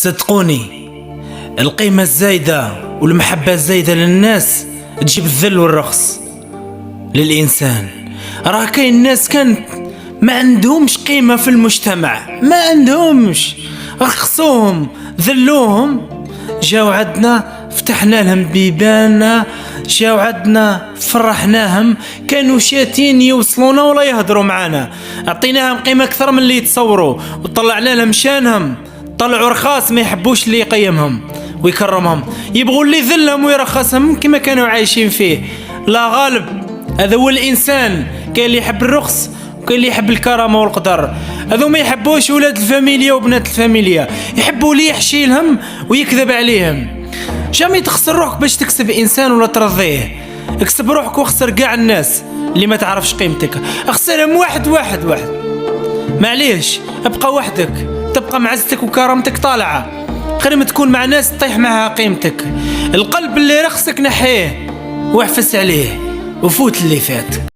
صدقوني، القيمة الزايدة والمحبة الزايدة للناس تجيب الذل والرخص للإنسان. راه كاين ناس كانت ما عندهمش قيمة في المجتمع، ما عندهمش، رخصوهم ذلوهم، جاو عندنا فتحنا لهم بيباننا، جاو عندنا فرحناهم، كانوا شاتين يوصلونا ولا يهضروا معنا، اعطيناهم قيمة اكثر من اللي يتصوروا وطلعنا لهم شانهم. طلعوا رخاص ما يحبوش اللي يقيمهم ويكرمهم، يبغوا اللي يذلهم ويرخصهم كما كانوا عايشين فيه. لا غالب، هذا هو الانسان، كاين اللي يحب الرخص وكاين اللي يحب الكرامه والقدر. هذو ما يحبوش ولاد الفاميليا وبنات الفاميليا، يحبوا اللي يحشي لهم ويكذب عليهم. جامي تخسر روحك باش تكسب انسان ولا ترضيه، اكسب روحك واخسر كاع الناس اللي ما تعرفش قيمتك، اخسرهم واحد واحد واحد. معليش، ابقى وحدك، تبقى معزتك وكرامتك طالعه، خير ما تكون مع ناس تطيح معها قيمتك. القلب اللي رخصك نحيه واحفس عليه وفوت اللي فات.